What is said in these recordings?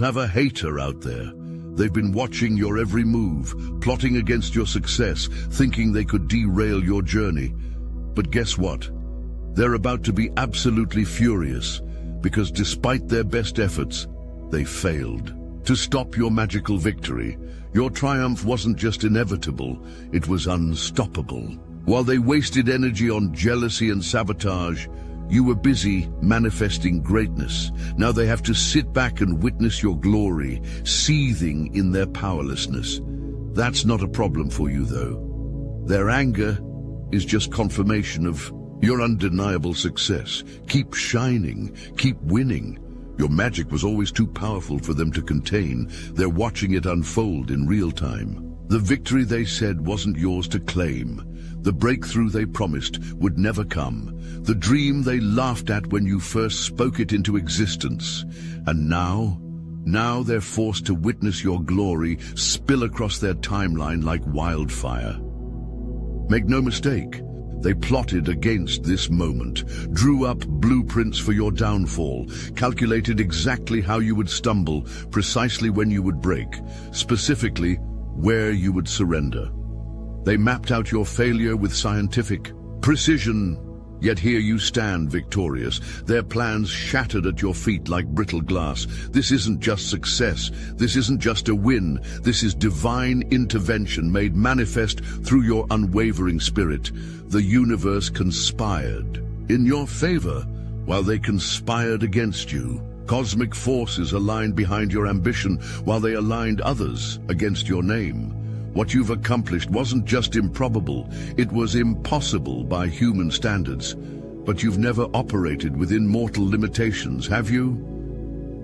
have a hater out there. They've been watching your every move, plotting against your success, thinking they could derail your journey. But guess what? They're about to be absolutely furious, because despite their best efforts, they failed to stop your magical victory. Your triumph wasn't just inevitable, it was unstoppable. While they wasted energy on jealousy and sabotage, you were busy manifesting greatness. Now they have to sit back and witness your glory, seething in their powerlessness. That's not a problem for you, though. Their anger is just confirmation of your undeniable success. Keep shining, keep winning. Your magic was always too powerful for them to contain. They're watching it unfold in real time. The victory they said wasn't yours to claim. The breakthrough they promised would never come. The dream they laughed at when you first spoke it into existence. And now they're forced to witness your glory spill across their timeline like wildfire. Make no mistake, they plotted against this moment, drew up blueprints for your downfall, calculated exactly how you would stumble, precisely when you would break, specifically where you would surrender. They mapped out your failure with scientific precision, yet here you stand victorious, their plans shattered at your feet like brittle glass. This isn't just success, this isn't just a win, this is divine intervention made manifest through your unwavering spirit. The universe conspired in your favor while they conspired against you. Cosmic forces aligned behind your ambition while they aligned others against your name. What you've accomplished wasn't just improbable, it was impossible by human standards. But you've never operated within mortal limitations, have you?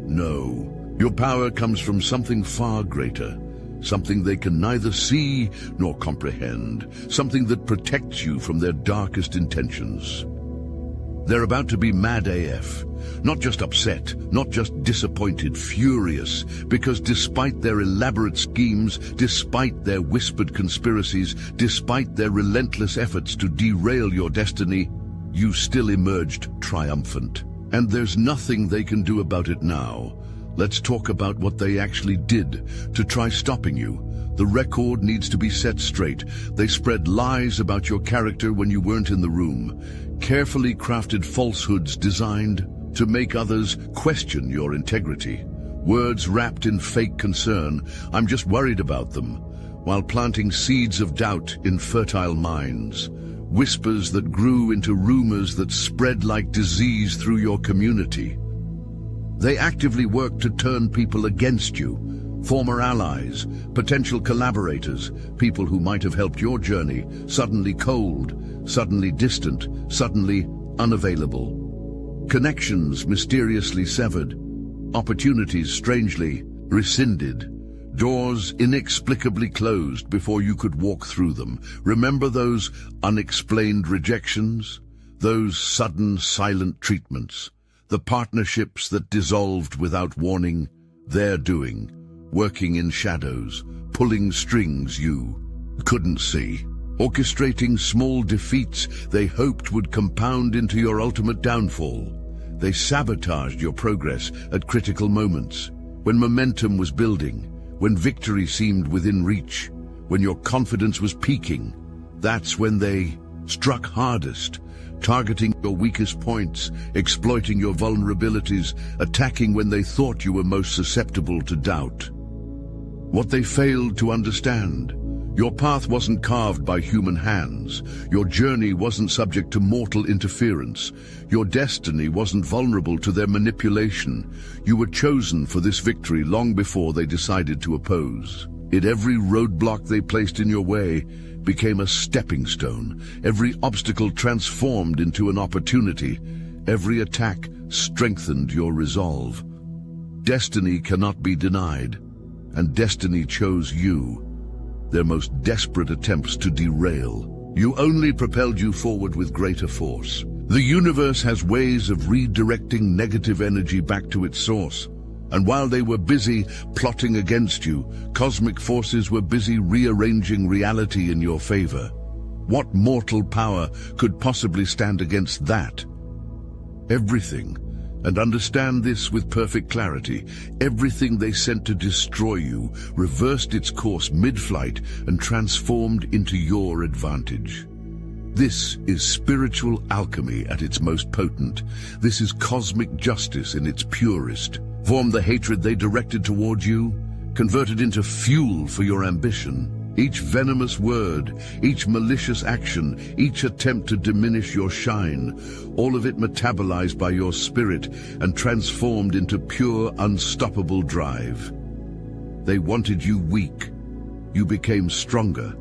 No. Your power comes from something far greater, something they can neither see nor comprehend, something that protects you from their darkest intentions. They're about to be mad AF. Not just upset, not just disappointed, furious, because despite their elaborate schemes, despite their whispered conspiracies, despite their relentless efforts to derail your destiny, you still emerged triumphant. And there's nothing they can do about it now. Let's talk about what they actually did to try stopping you. The record needs to be set straight. They spread lies about your character when you weren't in the room. Carefully crafted falsehoods designed to make others question your integrity. Words wrapped in fake concern, I'm just worried about them, while planting seeds of doubt in fertile minds. Whispers that grew into rumors that spread like disease through your community. They actively worked to turn people against you, former allies, potential collaborators, people who might have helped your journey, suddenly cold, suddenly distant, suddenly unavailable. Connections mysteriously severed, opportunities strangely rescinded, doors inexplicably closed before you could walk through them. Remember those unexplained rejections, those sudden silent treatments, the partnerships that dissolved without warning? Their doing, working in shadows, pulling strings you couldn't see. Orchestrating small defeats they hoped would compound into your ultimate downfall. They sabotaged your progress at critical moments, when momentum was building, when victory seemed within reach, when your confidence was peaking. That's when they struck hardest, targeting your weakest points, exploiting your vulnerabilities, attacking when they thought you were most susceptible to doubt. What they failed to understand: your path wasn't carved by human hands. Your journey wasn't subject to mortal interference. Your destiny wasn't vulnerable to their manipulation. You were chosen for this victory long before they decided to oppose it. Every roadblock they placed in your way became a stepping stone. Every obstacle transformed into an opportunity. Every attack strengthened your resolve. Destiny cannot be denied, and destiny chose you. Their most desperate attempts to derail you only propelled you forward with greater force. The universe has ways of redirecting negative energy back to its source. And while they were busy plotting against you, cosmic forces were busy rearranging reality in your favor. What mortal power could possibly stand against that? Everything. And understand this with perfect clarity. Everything they sent to destroy you reversed its course mid-flight and transformed into your advantage. This is spiritual alchemy at its most potent. This is cosmic justice in its purest. Form the hatred they directed towards you, converted into fuel for your ambition. Each venomous word, each malicious action, each attempt to diminish your shine, all of it metabolized by your spirit and transformed into pure, unstoppable drive. They wanted you weak. You became stronger.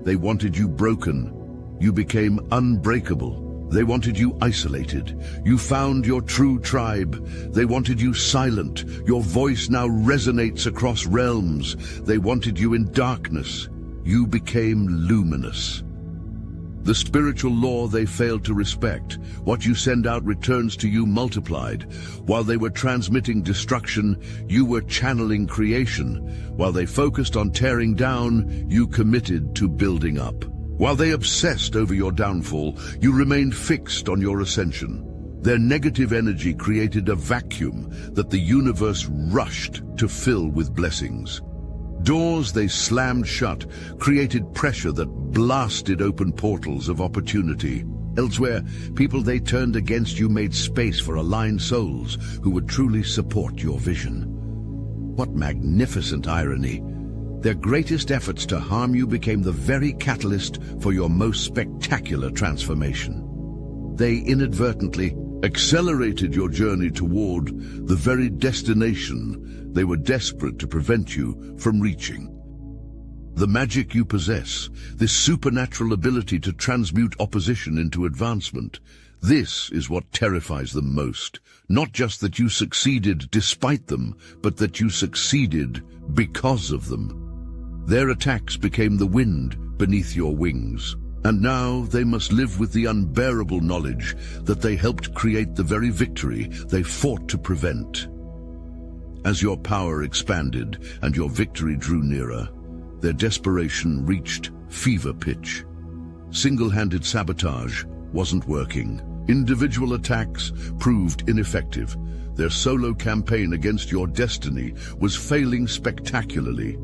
They wanted you broken. You became unbreakable. They wanted you isolated. You found your true tribe. They wanted you silent. Your voice now resonates across realms. They wanted you in darkness. You became luminous. The spiritual law they failed to respect. What you send out returns to you multiplied. While they were transmitting destruction, you were channeling creation. While they focused on tearing down, you committed to building up. While they obsessed over your downfall, you remained fixed on your ascension. Their negative energy created a vacuum that the universe rushed to fill with blessings. Doors they slammed shut created pressure that blasted open portals of opportunity. Elsewhere, people they turned against you made space for aligned souls who would truly support your vision. What magnificent irony! Their greatest efforts to harm you became the very catalyst for your most spectacular transformation. They inadvertently accelerated your journey toward the very destination they were desperate to prevent you from reaching. The magic you possess, this supernatural ability to transmute opposition into advancement, this is what terrifies them most. Not just that you succeeded despite them, but that you succeeded because of them. Their attacks became the wind beneath your wings. And now they must live with the unbearable knowledge that they helped create the very victory they fought to prevent. As your power expanded and your victory drew nearer, their desperation reached fever pitch. Single-handed sabotage wasn't working. Individual attacks proved ineffective. Their solo campaign against your destiny was failing spectacularly.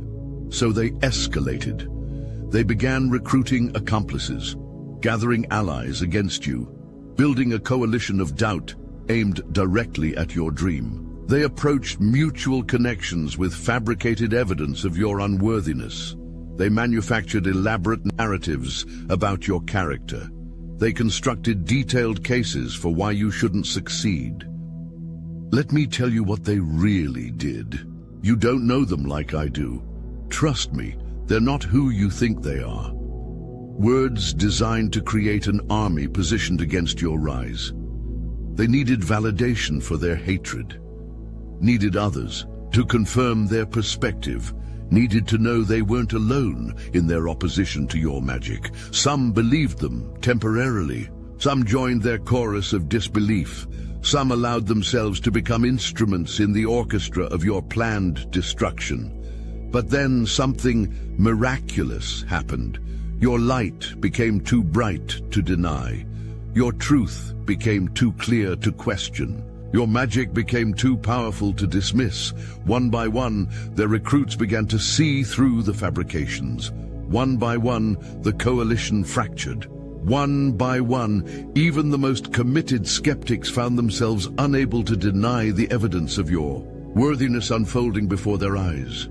So they escalated. They began recruiting accomplices, gathering allies against you, building a coalition of doubt aimed directly at your dream. They approached mutual connections with fabricated evidence of your unworthiness. They manufactured elaborate narratives about your character. They constructed detailed cases for why you shouldn't succeed. Let me tell you what they really did. You don't know them like I do. Trust me, they're not who you think they are. Words designed to create an army positioned against your rise. They needed validation for their hatred, needed others to confirm their perspective, needed to know they weren't alone in their opposition to your magic. Some believed them temporarily. Some joined their chorus of disbelief. Some allowed themselves to become instruments in the orchestra of your planned destruction. But then something miraculous happened. Your light became too bright to deny. Your truth became too clear to question. Your magic became too powerful to dismiss. One by one, their recruits began to see through the fabrications. One by one, the coalition fractured. One by one, even the most committed skeptics found themselves unable to deny the evidence of your worthiness unfolding before their eyes.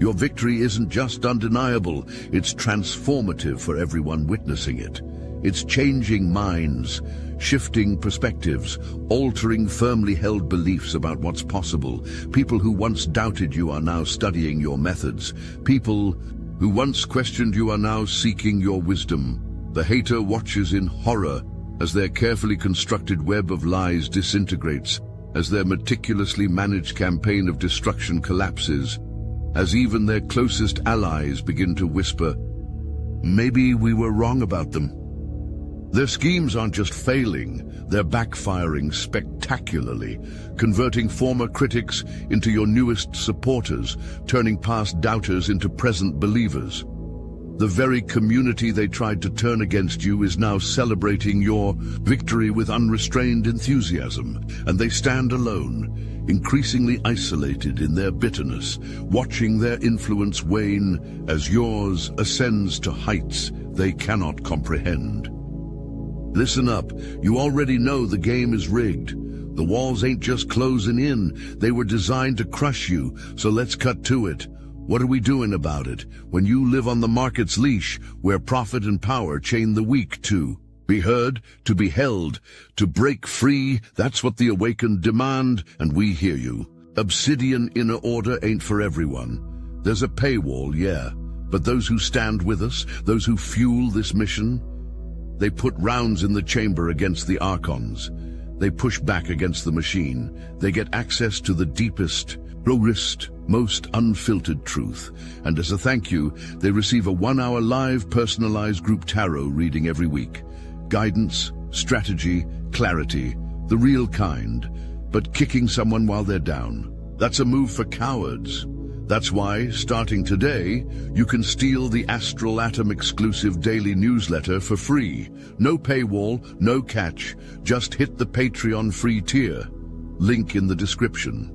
Your victory isn't just undeniable, it's transformative for everyone witnessing it. It's changing minds, shifting perspectives, altering firmly held beliefs about what's possible. People who once doubted you are now studying your methods. People who once questioned you are now seeking your wisdom. The hater watches in horror as their carefully constructed web of lies disintegrates, as their meticulously managed campaign of destruction collapses, as even their closest allies begin to whisper, maybe we were wrong about them. Their schemes aren't just failing, they're backfiring spectacularly, converting former critics into your newest supporters, turning past doubters into present believers. The very community they tried to turn against you is now celebrating your victory with unrestrained enthusiasm, and they stand alone, increasingly isolated in their bitterness, watching their influence wane as yours ascends to heights they cannot comprehend. Listen up, you already know the game is rigged. The walls ain't just closing in, they were designed to crush you, so let's cut to it. What are we doing about it when you live on the market's leash, where profit and power chain the weak to be heard, to be held, to break free? That's what the awakened demand, and we hear you. Obsidian inner order ain't for everyone. There's a paywall, yeah, but those who stand with us, those who fuel this mission, they put rounds in the chamber against the Archons. They push back against the machine. They get access to the deepest, rawest, most unfiltered truth. And as a thank you, they receive a 1-hour live personalized group tarot reading every week. Guidance, strategy, clarity, the real kind. But kicking someone while they're down, that's a move for cowards. That's why, starting today, you can steal the Astral Atom exclusive daily newsletter for free. No paywall, no catch. Just hit the Patreon free tier. Link in the description.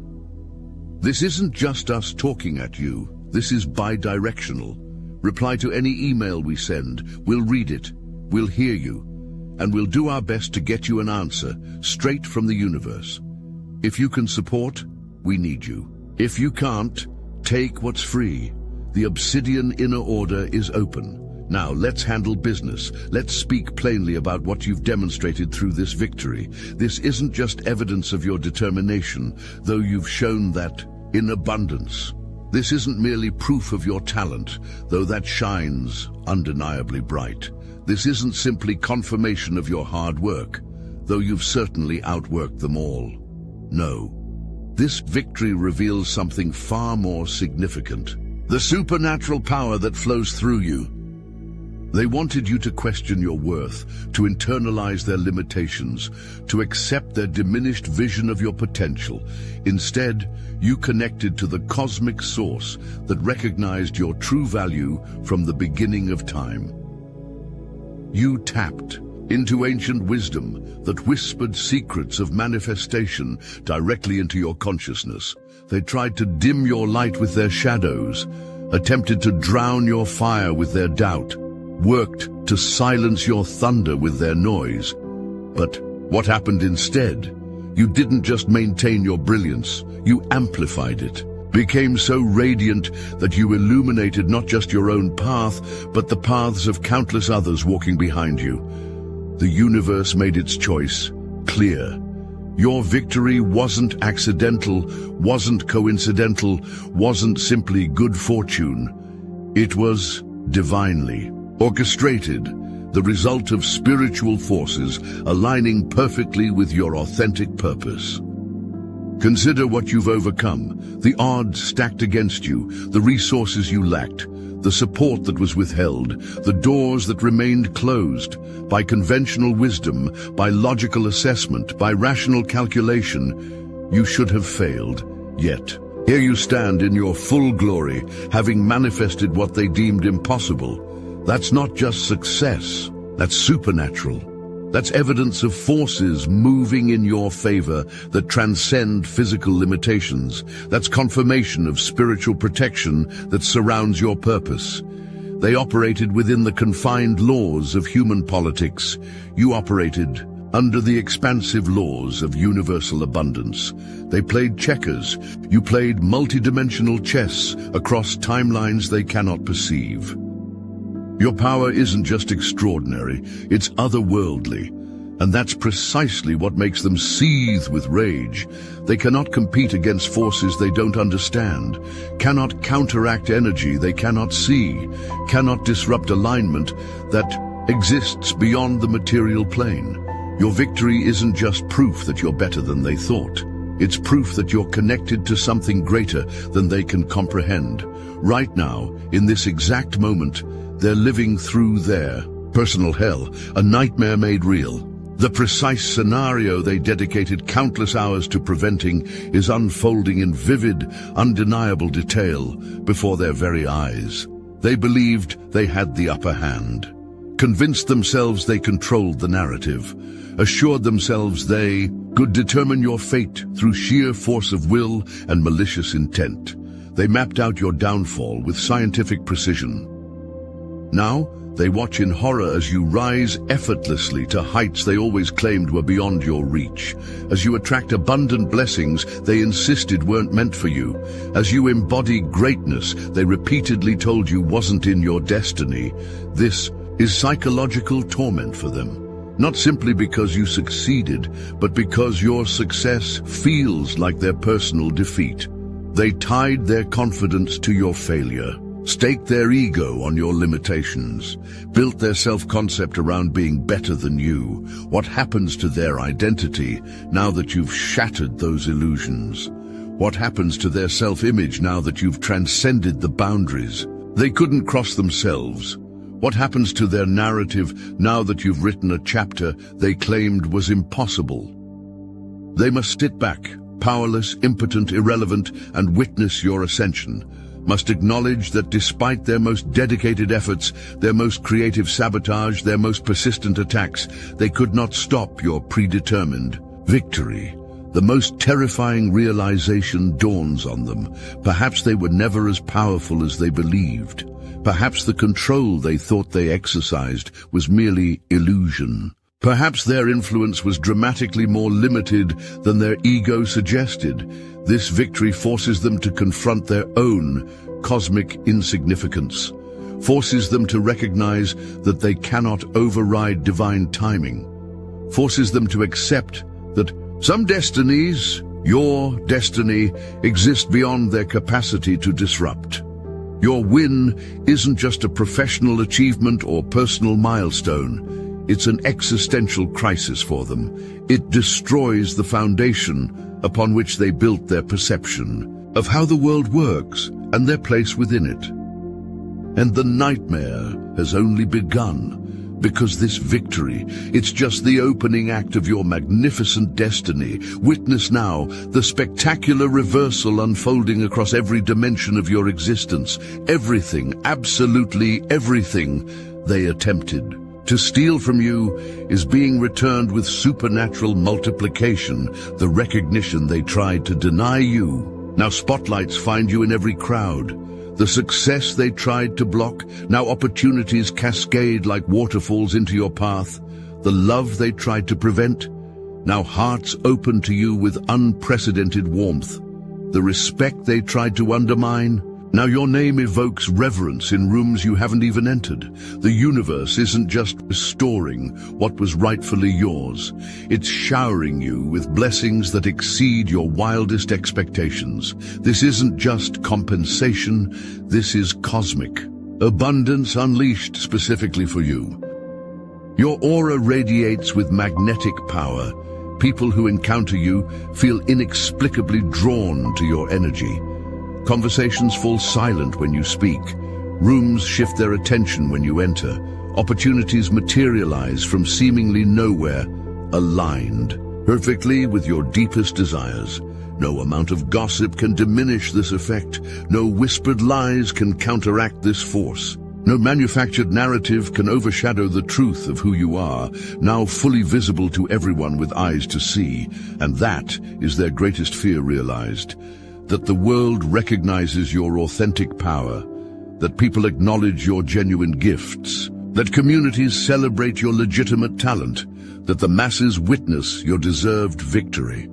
This isn't just us talking at you. This is bi-directional. Reply to any email we send. We'll read it. We'll hear you. And we'll do our best to get you an answer straight from the universe. If you can support, we need you. If you can't, take what's free. The Obsidian inner order is open. Now let's handle business. Let's speak plainly about what you've demonstrated through this victory. This isn't just evidence of your determination, though you've shown that in abundance. This isn't merely proof of your talent, though that shines undeniably bright. This isn't simply confirmation of your hard work, though you've certainly outworked them all. No. This victory reveals something far more significant. The supernatural power that flows through you. They wanted you to question your worth, to internalize their limitations, to accept their diminished vision of your potential. Instead, you connected to the cosmic source that recognized your true value from the beginning of time. You tapped into ancient wisdom that whispered secrets of manifestation directly into your consciousness. They tried to dim your light with their shadows, attempted to drown your fire with their doubt, worked to silence your thunder with their noise. But what happened instead? You didn't just maintain your brilliance, you amplified it. Became so radiant that you illuminated not just your own path, but the paths of countless others walking behind you. The universe made its choice clear. Your victory wasn't accidental, wasn't coincidental, wasn't simply good fortune. It was divinely orchestrated, the result of spiritual forces aligning perfectly with your authentic purpose. Consider what you've overcome, the odds stacked against you, the resources you lacked, the support that was withheld, the doors that remained closed. By conventional wisdom, by logical assessment, by rational calculation, you should have failed. Yet, here you stand in your full glory, having manifested what they deemed impossible. That's not just success, that's supernatural. That's evidence of forces moving in your favor that transcend physical limitations. That's confirmation of spiritual protection that surrounds your purpose. They operated within the confined laws of human politics. You operated under the expansive laws of universal abundance. They played checkers. You played multidimensional chess across timelines they cannot perceive. Your power isn't just extraordinary, it's otherworldly. And that's precisely what makes them seethe with rage. They cannot compete against forces they don't understand, cannot counteract energy they cannot see, cannot disrupt alignment that exists beyond the material plane. Your victory isn't just proof that you're better than they thought. It's proof that you're connected to something greater than they can comprehend. Right now, in this exact moment, they're living through their personal hell, a nightmare made real. The precise scenario they dedicated countless hours to preventing is unfolding in vivid, undeniable detail before their very eyes. They believed they had the upper hand, convinced themselves they controlled the narrative, assured themselves they could determine your fate through sheer force of will and malicious intent. They mapped out your downfall with scientific precision. Now, they watch in horror as you rise effortlessly to heights they always claimed were beyond your reach. As you attract abundant blessings they insisted weren't meant for you. As you embody greatness they repeatedly told you wasn't in your destiny. This is psychological torment for them. Not simply because you succeeded, but because your success feels like their personal defeat. They tied their confidence to your failure, staked their ego on your limitations, built their self-concept around being better than you. What happens to their identity now that you've shattered those illusions? What happens to their self-image now that you've transcended the boundaries they couldn't cross themselves? What happens to their narrative now that you've written a chapter they claimed was impossible? They must sit back, powerless, impotent, irrelevant, and witness your ascension. Must acknowledge that despite their most dedicated efforts, their most creative sabotage, their most persistent attacks, they could not stop your predetermined victory. The most terrifying realization dawns on them. Perhaps they were never as powerful as they believed. Perhaps the control they thought they exercised was merely illusion. Perhaps their influence was dramatically more limited than their ego suggested. This victory forces them to confront their own cosmic insignificance, forces them to recognize that they cannot override divine timing, forces them to accept that some destinies, your destiny, exist beyond their capacity to disrupt. Your win isn't just a professional achievement or personal milestone. It's an existential crisis for them. It destroys the foundation upon which they built their perception of how the world works and their place within it. And the nightmare has only begun, because this victory, it's just the opening act of your magnificent destiny. Witness now the spectacular reversal unfolding across every dimension of your existence. Everything, absolutely everything they attempted to steal from you is being returned with supernatural multiplication. The recognition they tried to deny you, now spotlights find you in every crowd. The success they tried to block, now opportunities cascade like waterfalls into your path. The love they tried to prevent, now hearts open to you with unprecedented warmth. The respect they tried to undermine, now your name evokes reverence in rooms you haven't even entered. The universe isn't just restoring what was rightfully yours. It's showering you with blessings that exceed your wildest expectations. This isn't just compensation, this is cosmic. Abundance unleashed specifically for you. Your aura radiates with magnetic power. People who encounter you feel inexplicably drawn to your energy. Conversations fall silent when you speak. Rooms shift their attention when you enter. Opportunities materialize from seemingly nowhere, aligned perfectly with your deepest desires. No amount of gossip can diminish this effect. No whispered lies can counteract this force. No manufactured narrative can overshadow the truth of who you are, now fully visible to everyone with eyes to see. And that is their greatest fear realized. That the world recognizes your authentic power, that people acknowledge your genuine gifts, that communities celebrate your legitimate talent, that the masses witness your deserved victory.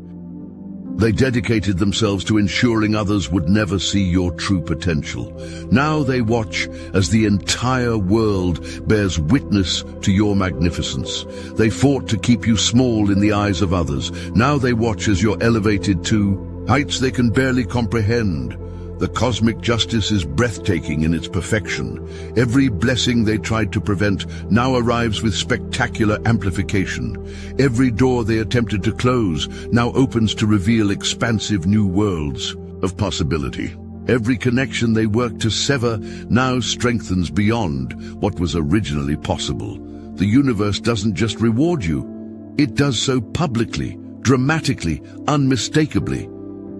They dedicated themselves to ensuring others would never see your true potential. Now they watch as the entire world bears witness to your magnificence. They fought to keep you small in the eyes of others. Now they watch as you're elevated to heights they can barely comprehend. The cosmic justice is breathtaking in its perfection. Every blessing they tried to prevent now arrives with spectacular amplification. Every door they attempted to close now opens to reveal expansive new worlds of possibility. Every connection they worked to sever now strengthens beyond what was originally possible. The universe doesn't just reward you, it does so publicly, dramatically, unmistakably.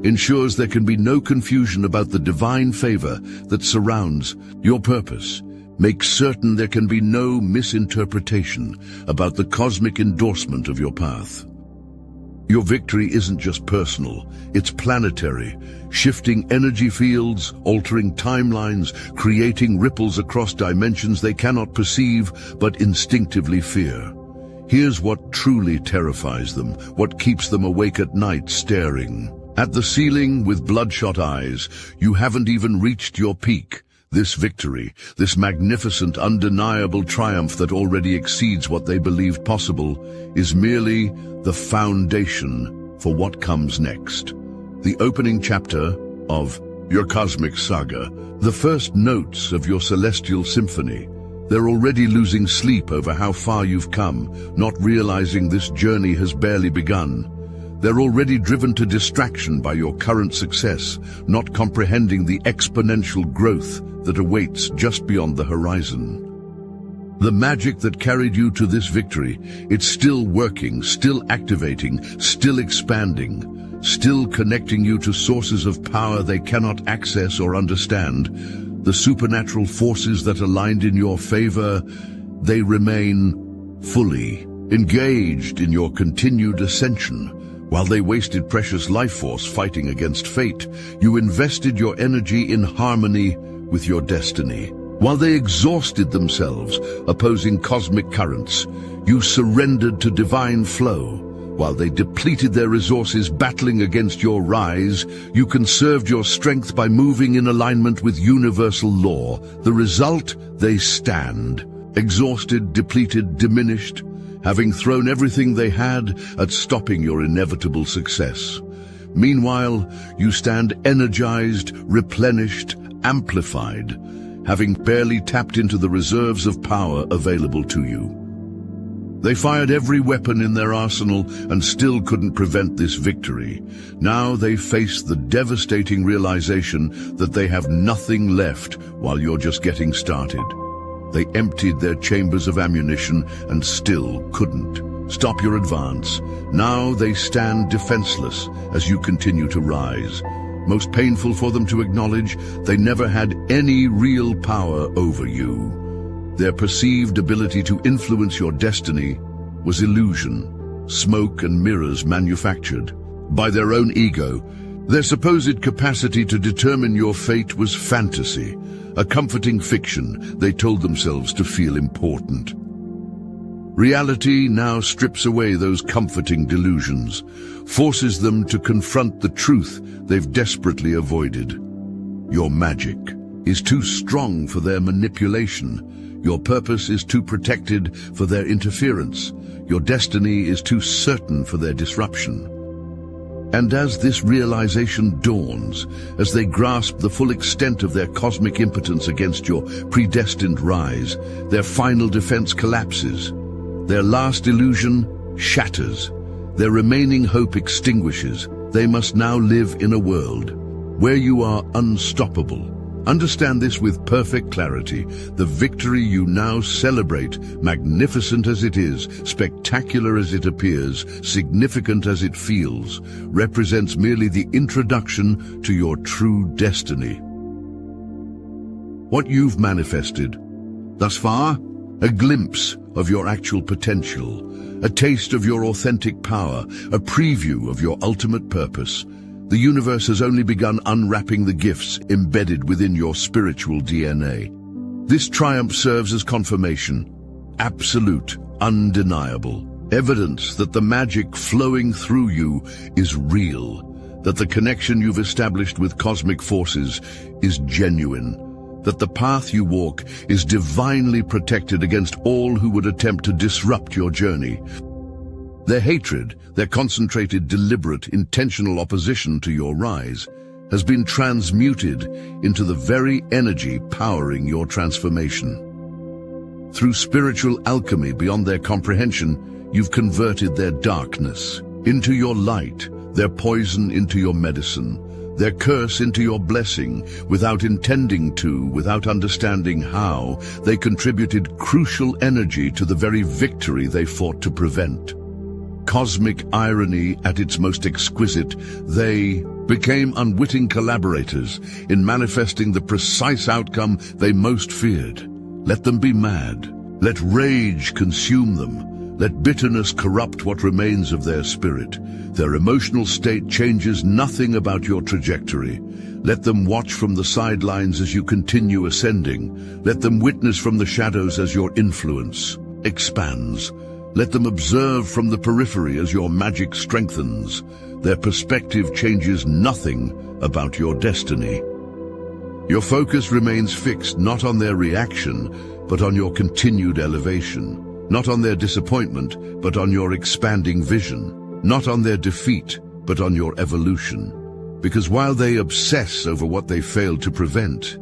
ensures there can be no confusion about the divine favor that surrounds your purpose. Make certain there can be no misinterpretation about the cosmic endorsement of your path. Your victory isn't just personal, it's planetary, shifting energy fields, altering timelines, creating ripples across dimensions they cannot perceive but instinctively fear. Here's what truly terrifies them, what keeps them awake at night staring at the ceiling with bloodshot eyes. You haven't even reached your peak. This victory, this magnificent, undeniable triumph that already exceeds what they believed possible, is merely the foundation for what comes next. The opening chapter of your cosmic saga, the first notes of your celestial symphony. They're already losing sleep over how far you've come, not realizing this journey has barely begun. They're already driven to distraction by your current success, not comprehending the exponential growth that awaits just beyond the horizon. The magic that carried you to this victory, it's still working, still activating, still expanding, still connecting you to sources of power they cannot access or understand. The supernatural forces that aligned in your favor, they remain fully engaged in your continued ascension. While they wasted precious life force fighting against fate, you invested your energy in harmony with your destiny. While they exhausted themselves opposing cosmic currents, you surrendered to divine flow. While they depleted their resources battling against your rise, you conserved your strength by moving in alignment with universal law. The result, they stand, exhausted, depleted, diminished, having thrown everything they had at stopping your inevitable success. Meanwhile, you stand energized, replenished, amplified, having barely tapped into the reserves of power available to you. They fired every weapon in their arsenal and still couldn't prevent this victory. Now they face the devastating realization that they have nothing left while you're just getting started. They emptied their chambers of ammunition and still couldn't stop your advance. Now they stand defenseless as you continue to rise. Most painful for them to acknowledge, they never had any real power over you. Their perceived ability to influence your destiny was illusion, smoke and mirrors manufactured by their own ego. Their supposed capacity to determine your fate was fantasy, a comforting fiction they told themselves to feel important. Reality now strips away those comforting delusions, forces them to confront the truth they've desperately avoided. Your magic is too strong for their manipulation. Your purpose is too protected for their interference. Your destiny is too certain for their disruption. And as this realization dawns, as they grasp the full extent of their cosmic impotence against your predestined rise, their final defense collapses. Their last illusion shatters. Their remaining hope extinguishes. They must now live in a world where you are unstoppable. Understand this with perfect clarity. The victory you now celebrate, magnificent as it is, spectacular as it appears, significant as it feels, represents merely the introduction to your true destiny. What you've manifested thus far, a glimpse of your actual potential, a taste of your authentic power, a preview of your ultimate purpose. The universe has only begun unwrapping the gifts embedded within your spiritual DNA. This triumph serves as confirmation, absolute, undeniable, evidence that the magic flowing through you is real, that the connection you've established with cosmic forces is genuine, that the path you walk is divinely protected against all who would attempt to disrupt your journey. Their hatred, their concentrated, deliberate, intentional opposition to your rise, has been transmuted into the very energy powering your transformation. Through spiritual alchemy beyond their comprehension, you've converted their darkness into your light, their poison into your medicine, their curse into your blessing. Without intending to, without understanding how, they contributed crucial energy to the very victory they fought to prevent. cosmic irony at its most exquisite, they became unwitting collaborators in manifesting the precise outcome they most feared. Let them be mad. Let rage consume them. Let bitterness corrupt what remains of their spirit. Their emotional state changes nothing about your trajectory. Let them watch from the sidelines as you continue ascending. Let them witness from the shadows as your influence expands. Let them observe from the periphery as your magic strengthens. Their perspective changes nothing about your destiny. Your focus remains fixed not on their reaction, but on your continued elevation. Not on their disappointment, but on your expanding vision. Not on their defeat, but on your evolution. Because while they obsess over what they failed to prevent,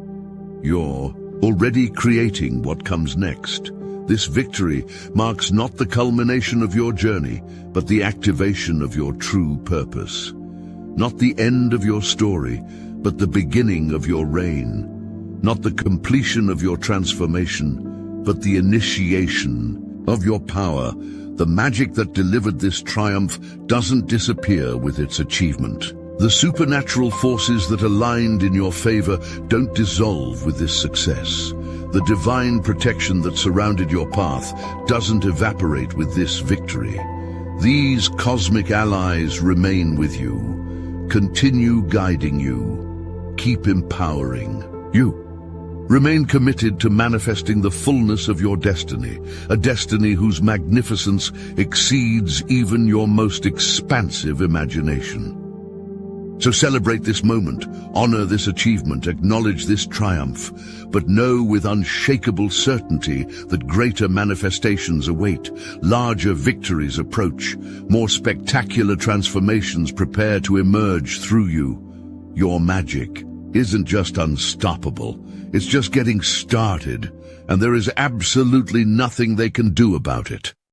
you're already creating what comes next. This victory marks not the culmination of your journey, but the activation of your true purpose. Not the end of your story, but the beginning of your reign. Not the completion of your transformation, but the initiation of your power. The magic that delivered this triumph doesn't disappear with its achievement. The supernatural forces that aligned in your favor don't dissolve with this success. The divine protection that surrounded your path doesn't evaporate with this victory. These cosmic allies remain with you, continue guiding you, keep empowering you. Remain committed to manifesting the fullness of your destiny, a destiny whose magnificence exceeds even your most expansive imagination. So celebrate this moment, honor this achievement, acknowledge this triumph, but know with unshakable certainty that greater manifestations await, larger victories approach, more spectacular transformations prepare to emerge through you. Your magic isn't just unstoppable, it's just getting started, and there is absolutely nothing they can do about it.